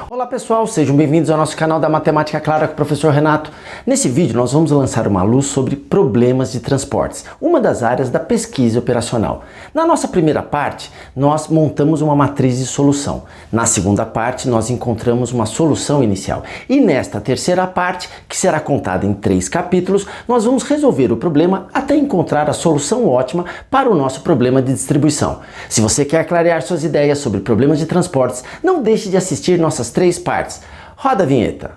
Olá pessoal, sejam bem-vindos ao nosso canal da Matemática Clara com o professor Renato. Nesse vídeo nós vamos lançar uma luz sobre problemas de transportes, uma das áreas da pesquisa operacional. Na nossa primeira parte, nós montamos uma matriz de solução. Na segunda parte, nós encontramos uma solução inicial. E nesta terceira parte, que será contada em 3 capítulos, nós vamos resolver o problema até encontrar a solução ótima para o nosso problema de distribuição. Se você quer clarear suas ideias sobre problemas de transportes, não deixe de assistir nossas 3 partes. Roda a vinheta.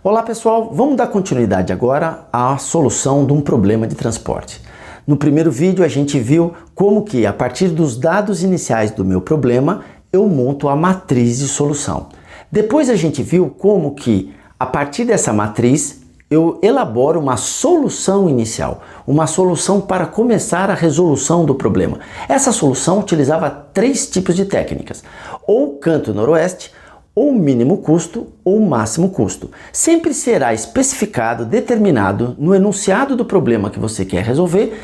Olá pessoal, vamos dar continuidade agora à solução de um problema de transporte. No primeiro vídeo a gente viu como que a partir dos dados iniciais do meu problema eu monto a matriz de solução. Depois a gente viu como que a partir dessa matriz eu elaboro uma solução inicial, uma solução para começar a resolução do problema. Essa solução utilizava 3 tipos de técnicas, ou canto noroeste, ou mínimo custo ou máximo custo. Sempre será especificado, determinado no enunciado do problema que você quer resolver,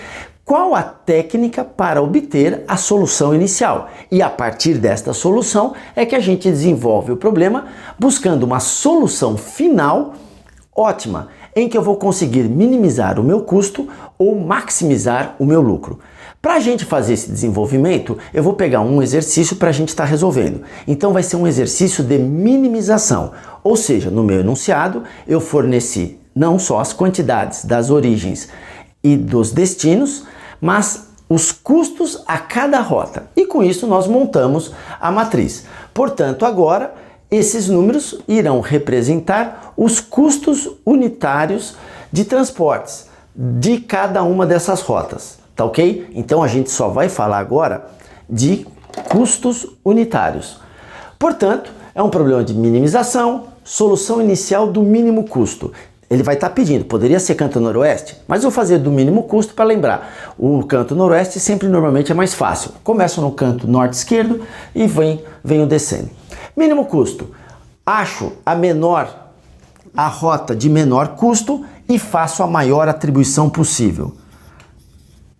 qual a técnica para obter a solução inicial. E a partir desta solução é que a gente desenvolve o problema buscando uma solução final ótima, em que eu vou conseguir minimizar o meu custo ou maximizar o meu lucro. Para a gente fazer esse desenvolvimento, eu vou pegar um exercício para a gente estar resolvendo. Então vai ser um exercício de minimização, ou seja, no meu enunciado eu forneci não só as quantidades das origens e dos destinos, mas os custos a cada rota. E com isso nós montamos a matriz. Portanto, agora esses números irão representar os custos unitários de transportes de cada uma dessas rotas. Tá ok? Então a gente só vai falar agora de custos unitários. Portanto, é um problema de minimização, solução inicial do mínimo custo. Ele vai estar pedindo, poderia ser canto noroeste, mas eu vou fazer do mínimo custo para lembrar. O canto noroeste sempre normalmente é mais fácil. Começo no canto norte esquerdo e venho descendo. Mínimo custo. Acho a rota de menor custo e faço a maior atribuição possível.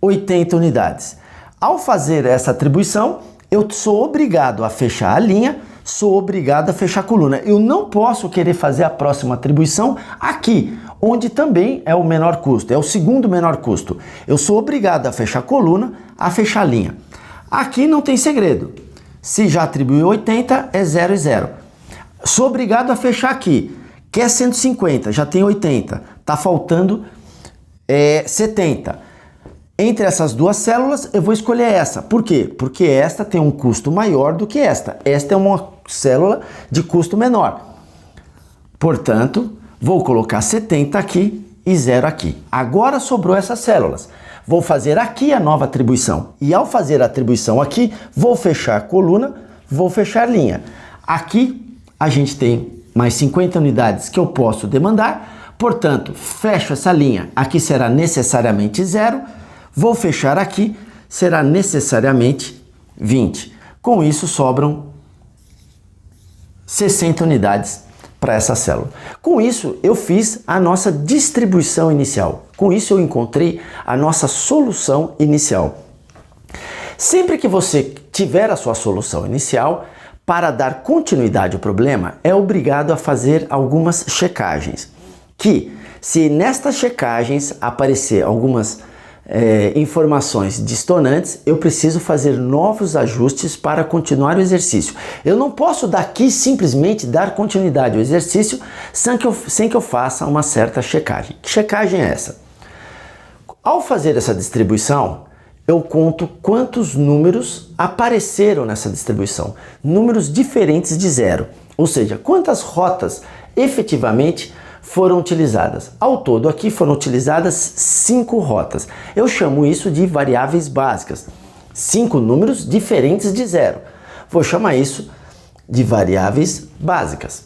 80 unidades. Ao fazer essa atribuição, eu sou obrigado a fechar a linha, sou obrigado a fechar a coluna. Eu não posso querer fazer a próxima atribuição aqui, onde também é o menor custo, é o segundo menor custo. Eu sou obrigado a fechar a coluna, a fechar a linha. Aqui não tem segredo. Se já atribuiu 80, é 0 e 0. Sou obrigado a fechar aqui. Quer 150, já tem 80. Tá faltando 70. Entre essas duas células, eu vou escolher essa. Por quê? Porque esta tem um custo maior do que esta. Esta é uma célula de custo menor. Portanto, vou colocar 70 aqui e 0 aqui. Agora sobrou essas células. Vou fazer aqui a nova atribuição. E ao fazer a atribuição aqui, vou fechar a coluna, vou fechar a linha. Aqui, a gente tem mais 50 unidades que eu posso demandar. Portanto, fecho essa linha. Aqui será necessariamente 0. Vou fechar aqui, será necessariamente 20. Com isso sobram 60 unidades para essa célula. Com isso eu fiz a nossa distribuição inicial. Com isso eu encontrei a nossa solução inicial. Sempre que você tiver a sua solução inicial, para dar continuidade ao problema, é obrigado a fazer algumas checagens. Que, se nestas checagens aparecer algumas informações distonantes, eu preciso fazer novos ajustes para continuar o exercício. Eu não posso daqui simplesmente dar continuidade ao exercício sem que eu faça uma certa checagem. Que checagem é essa? Ao fazer essa distribuição, eu conto quantos números apareceram nessa distribuição. Números diferentes de 0. Ou seja, quantas rotas efetivamente foram utilizadas. Ao todo aqui foram utilizadas 5 rotas. Eu chamo isso de variáveis básicas. 5 números diferentes de 0. Vou chamar isso de variáveis básicas.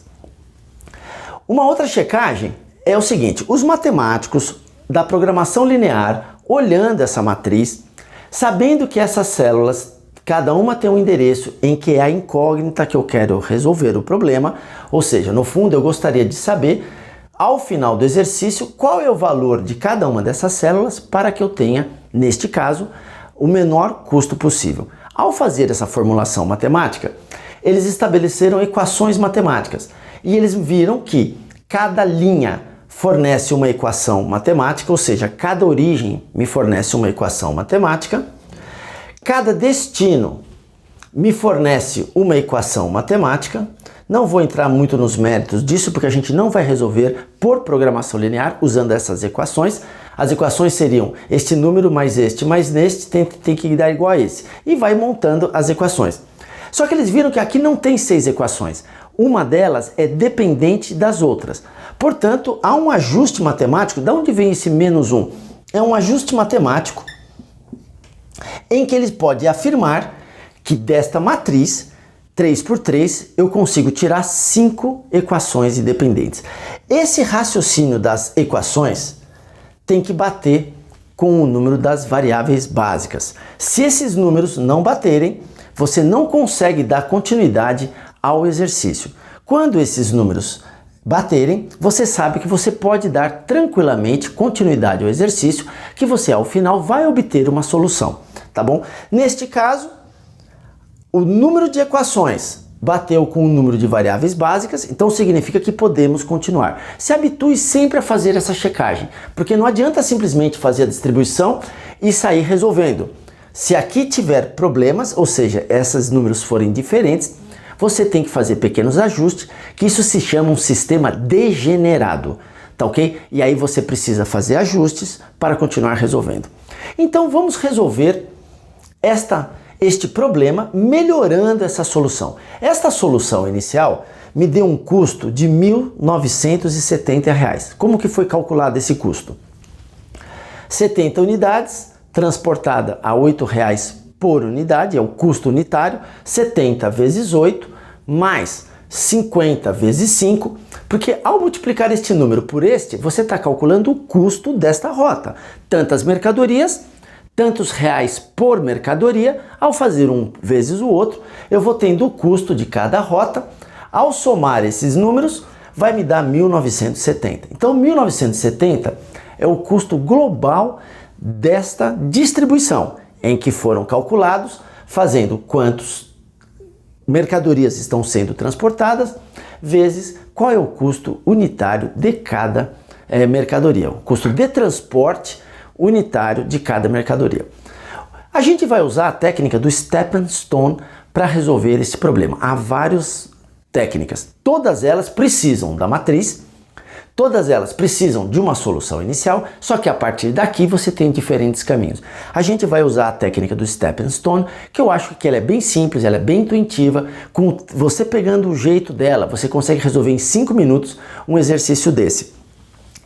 Uma outra checagem é o seguinte: os matemáticos da programação linear, olhando essa matriz, sabendo que essas células Cada uma tem um endereço em que é a incógnita que eu quero resolver o problema, ou seja, no fundo eu gostaria de saber, ao final do exercício, qual é o valor de cada uma dessas células para que eu tenha, neste caso, o menor custo possível. Ao fazer essa formulação matemática, eles estabeleceram equações matemáticas e eles viram que cada linha fornece uma equação matemática, ou seja, cada origem me fornece uma equação matemática, cada destino me fornece uma equação matemática. Não vou entrar muito nos méritos disso, porque a gente não vai resolver por programação linear usando essas equações. As equações seriam este número mais este mais neste tem que dar igual a esse. E vai montando as equações. Só que eles viram que aqui não tem 6 equações. Uma delas é dependente das outras. Portanto, há um ajuste matemático. De onde vem esse menos 1? É um ajuste matemático em que ele pode afirmar que desta matriz 3 por 3 eu consigo tirar 5 equações independentes. Esse raciocínio das equações tem que bater com o número das variáveis básicas. Se esses números não baterem, você não consegue dar continuidade ao exercício. Quando esses números baterem, você sabe que você pode dar tranquilamente continuidade ao exercício, que você ao final vai obter uma solução, tá bom? Neste caso, o número de equações bateu com o número de variáveis básicas, então significa que podemos continuar. Se habitue sempre a fazer essa checagem, porque não adianta simplesmente fazer a distribuição e sair resolvendo. Se aqui tiver problemas, ou seja, esses números forem diferentes, você tem que fazer pequenos ajustes, que isso se chama um sistema degenerado, tá ok? E aí você precisa fazer ajustes para continuar resolvendo. Então vamos resolver este problema melhorando essa solução. Esta solução inicial me deu um custo de R$ 1.970. Como que foi calculado esse custo? 70 unidades, transportada a R$ 8,00 por unidade, é o custo unitário, 70 vezes 8, mais 50 vezes 5, porque ao multiplicar este número por este, você está calculando o custo desta rota. Tantas mercadorias, tantos reais por mercadoria. Ao fazer um vezes o outro, eu vou tendo o custo de cada rota. Ao somar esses números, vai me dar 1.970. Então, 1.970 é o custo global desta distribuição, em que foram calculados fazendo quantas mercadorias estão sendo transportadas, vezes qual é o custo unitário de cada mercadoria, o custo de transporte unitário de cada mercadoria. A gente vai usar a técnica do Stepping Stone para resolver esse problema. Há várias técnicas, todas elas precisam da matriz, todas elas precisam de uma solução inicial, só que a partir daqui você tem diferentes caminhos. A gente vai usar a técnica do Stepping Stone, que eu acho que ela é bem simples, ela é bem intuitiva. Com você pegando o jeito dela, você consegue resolver em 5 minutos um exercício desse.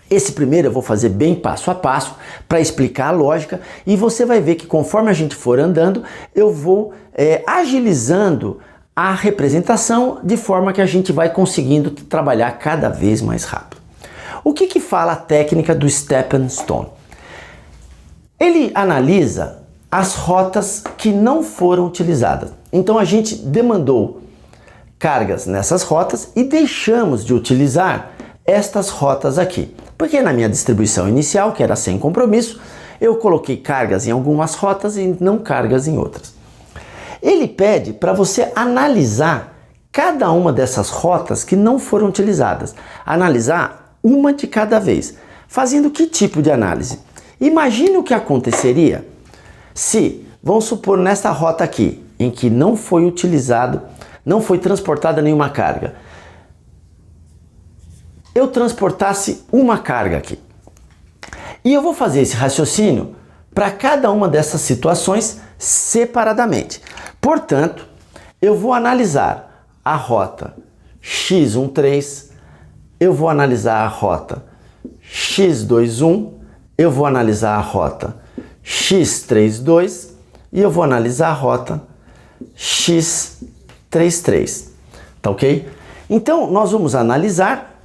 Esse primeiro eu vou fazer bem passo a passo para explicar a lógica, e você vai ver que conforme a gente for andando, eu vou agilizando a representação de forma que a gente vai conseguindo trabalhar cada vez mais rápido. O que fala a técnica do Stepping Stone? Ele analisa as rotas que não foram utilizadas. Então a gente demandou cargas nessas rotas e deixamos de utilizar estas rotas aqui. Porque na minha distribuição inicial, que era sem compromisso, eu coloquei cargas em algumas rotas e não cargas em outras. Ele pede para você analisar cada uma dessas rotas que não foram utilizadas. Analisar uma de cada vez. Fazendo que tipo de análise? Imagine o que aconteceria se, vamos supor, nesta rota aqui, em que não foi utilizado, não foi transportada nenhuma carga, eu transportasse uma carga aqui. E eu vou fazer esse raciocínio para cada uma dessas situações separadamente. Portanto, eu vou analisar a rota X13, eu vou analisar a rota X21, eu vou analisar a rota X32 e eu vou analisar a rota X33, tá ok? Então, nós vamos analisar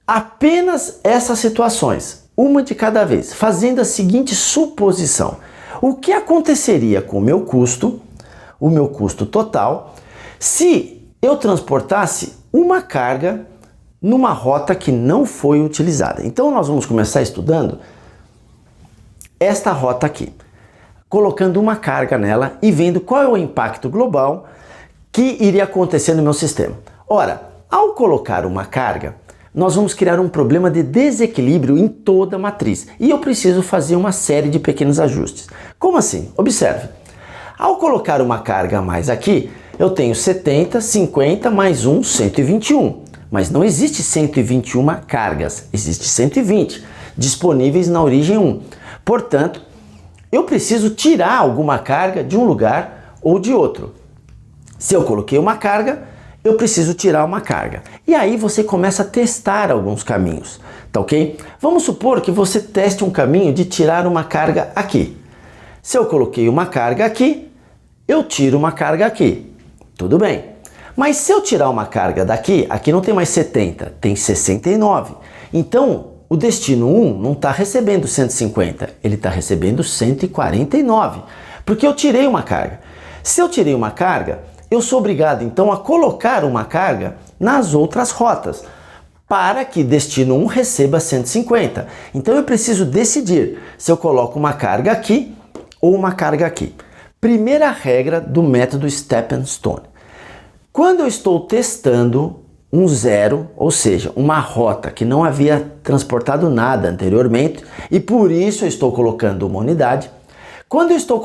apenas essas situações, uma de cada vez, fazendo a seguinte suposição. O que aconteceria com o meu custo, o meu custo total se eu transportasse uma carga numa rota que não foi utilizada. Então nós vamos começar estudando esta rota aqui, colocando uma carga nela e vendo qual é o impacto global que iria acontecer no meu sistema. Ora, ao colocar uma carga, nós vamos criar um problema de desequilíbrio em toda a matriz e eu preciso fazer uma série de pequenos ajustes. Como assim? Observe. Ao colocar uma carga a mais aqui, eu tenho 70, 50 mais 1, 121. Mas não existe 121 cargas, existe 120 disponíveis na origem 1. Portanto, eu preciso tirar alguma carga de um lugar ou de outro. Se eu coloquei uma carga, eu preciso tirar uma carga. E aí você começa a testar alguns caminhos, tá ok? Vamos supor que você teste um caminho de tirar uma carga aqui. Se eu coloquei uma carga aqui, eu tiro uma carga aqui. Tudo bem. Mas se eu tirar uma carga daqui, aqui não tem mais 70, tem 69. Então, o destino 1 não está recebendo 150, ele está recebendo 149, porque eu tirei uma carga. Se eu tirei uma carga, eu sou obrigado então a colocar uma carga nas outras rotas, para que destino 1 receba 150. Então eu preciso decidir se eu coloco uma carga aqui ou uma carga aqui. Primeira regra do método Stepping Stone. Quando eu estou testando um zero, ou seja, uma rota que não havia transportado nada anteriormente e por isso eu estou colocando uma unidade, quando eu estou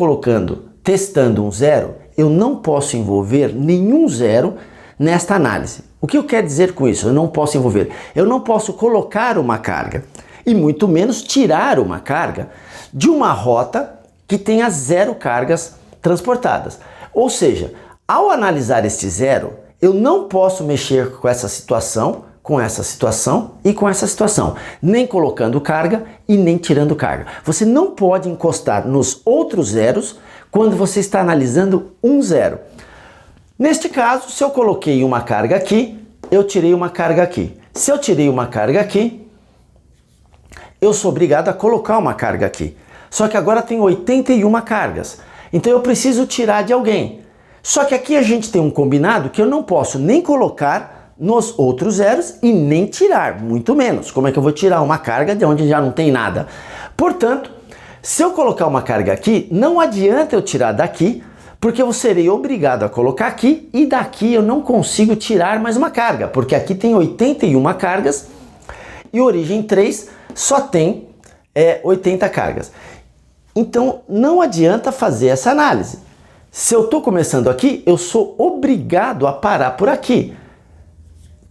testando um zero, eu não posso envolver nenhum zero nesta análise. O que eu quero dizer com isso? Eu não posso envolver. Eu não posso colocar uma carga e muito menos tirar uma carga de uma rota que tenha 0 cargas transportadas. Ou seja, ao analisar este zero, eu não posso mexer com essa situação e com essa situação, nem colocando carga e nem tirando carga. Você não pode encostar nos outros zeros quando você está analisando um zero. Neste caso, se eu coloquei uma carga aqui, eu tirei uma carga aqui. Se eu tirei uma carga aqui, eu sou obrigado a colocar uma carga aqui. Só que agora tem 81 cargas, então eu preciso tirar de alguém. Só que aqui a gente tem um combinado que eu não posso nem colocar nos outros zeros e nem tirar, muito menos. Como é que eu vou tirar uma carga de onde já não tem nada? Portanto, se eu colocar uma carga aqui, não adianta eu tirar daqui, porque eu serei obrigado a colocar aqui e daqui eu não consigo tirar mais uma carga, porque aqui tem 81 cargas e origem 3 só tem 80 cargas. Então não adianta fazer essa análise. Se eu estou começando aqui, eu sou obrigado a parar por aqui.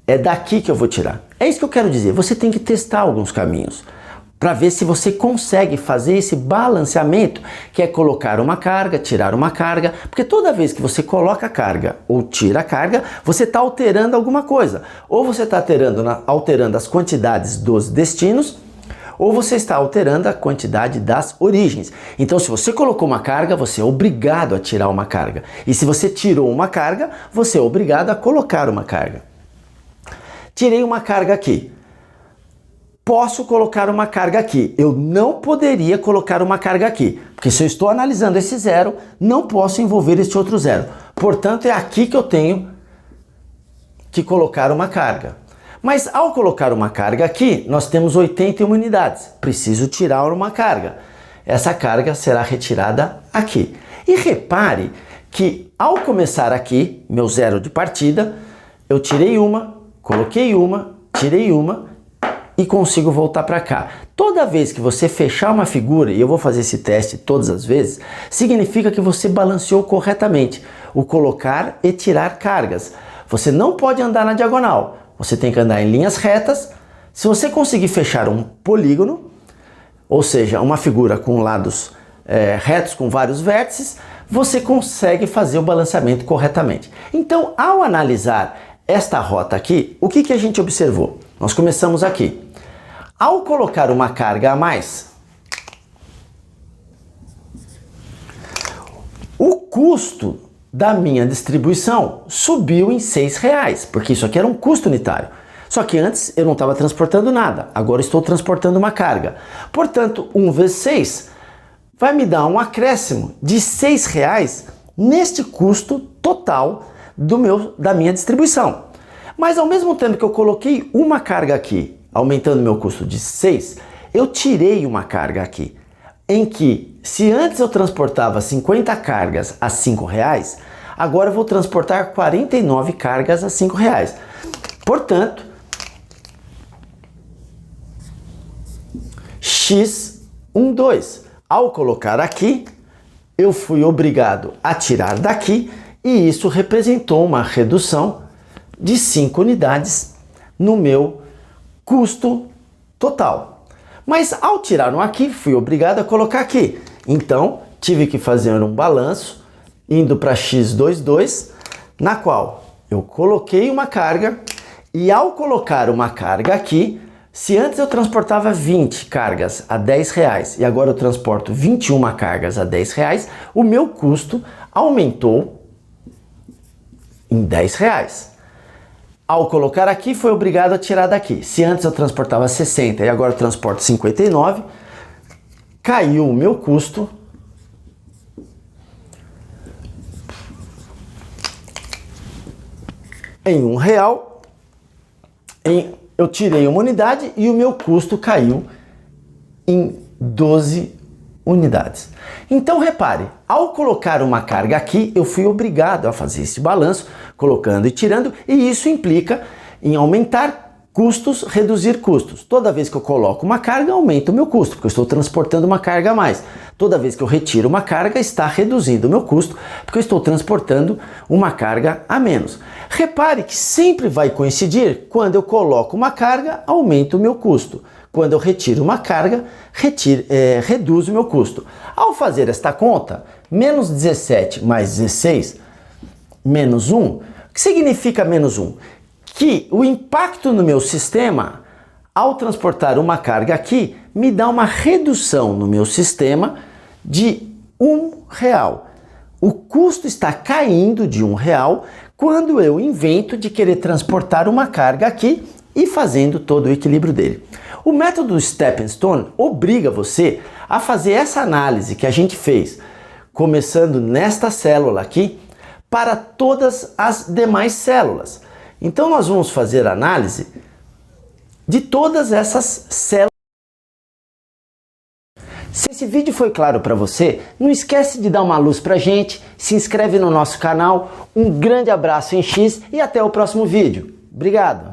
É daqui que eu vou tirar. É isso que eu quero dizer. Você tem que testar alguns caminhos para ver se você consegue fazer esse balanceamento, que é colocar uma carga, tirar uma carga, porque toda vez que você coloca carga ou tira a carga, você está alterando alguma coisa. Ou você está alterando as quantidades dos destinos, ou você está alterando a quantidade das origens. Então, se você colocou uma carga, você é obrigado a tirar uma carga. E se você tirou uma carga, você é obrigado a colocar uma carga. Tirei uma carga aqui. Posso colocar uma carga aqui. Eu não poderia colocar uma carga aqui, porque se eu estou analisando esse zero, não posso envolver este outro zero. Portanto, é aqui que eu tenho que colocar uma carga. Mas ao colocar uma carga aqui, nós temos 81 unidades. Preciso tirar uma carga. Essa carga será retirada aqui. E repare que ao começar aqui, meu zero de partida, eu tirei uma, coloquei uma, tirei uma e consigo voltar para cá. Toda vez que você fechar uma figura, e eu vou fazer esse teste todas as vezes, significa que você balanceou corretamente o colocar e tirar cargas. Você não pode andar na diagonal. Você tem que andar em linhas retas. Se você conseguir fechar um polígono, ou seja, uma figura com lados retos com vários vértices, você consegue fazer o balanceamento corretamente. Então, ao analisar esta rota aqui, o que a gente observou? Nós começamos aqui. Ao colocar uma carga a mais, o custo da minha distribuição subiu em R$6, porque isso aqui era um custo unitário. Só que antes eu não estava transportando nada, agora estou transportando uma carga. Portanto, 1 vezes 6 vai me dar um acréscimo de R$6 neste custo total da minha distribuição. Mas ao mesmo tempo que eu coloquei uma carga aqui, aumentando meu custo de 6, eu tirei uma carga aqui, em que se antes eu transportava 50 cargas a R$5, agora eu vou transportar 49 cargas a R$5. Portanto, X12. Ao colocar aqui, eu fui obrigado a tirar daqui e isso representou uma redução de 5 unidades no meu custo total. Mas ao tirar um aqui, fui obrigado a colocar aqui. Então, tive que fazer um balanço indo para X22, na qual eu coloquei uma carga e ao colocar uma carga aqui, se antes eu transportava 20 cargas a R$10 e agora eu transporto 21 cargas a R$10, o meu custo aumentou em R$10. Ao colocar aqui, foi obrigado a tirar daqui. Se antes eu transportava 60 e agora eu transporto 59, caiu o meu custo em R$1. Eu tirei uma unidade e o meu custo caiu em 12 unidades. Então repare, ao colocar uma carga aqui, eu fui obrigado a fazer esse balanço, colocando e tirando, e isso implica em aumentar custos, reduzir custos. Toda vez que eu coloco uma carga, aumenta o meu custo, porque eu estou transportando uma carga a mais. Toda vez que eu retiro uma carga, está reduzindo o meu custo, porque eu estou transportando uma carga a menos. Repare que sempre vai coincidir, quando eu coloco uma carga, aumenta o meu custo. Quando eu retiro uma carga, reduz o meu custo. Ao fazer esta conta, menos 17 mais 16, menos 1, o que significa menos 1? Que o impacto no meu sistema, ao transportar uma carga aqui, me dá uma redução no meu sistema de R$1. O custo está caindo de R$1 quando eu invento de querer transportar uma carga aqui e fazendo todo o equilíbrio dele. O método Stepping Stone obriga você a fazer essa análise que a gente fez, começando nesta célula aqui, para todas as demais células. Então nós vamos fazer análise de todas essas células. Se esse vídeo foi claro para você, não esquece de dar uma luz pra gente, se inscreve no nosso canal, um grande abraço em X e até o próximo vídeo. Obrigado!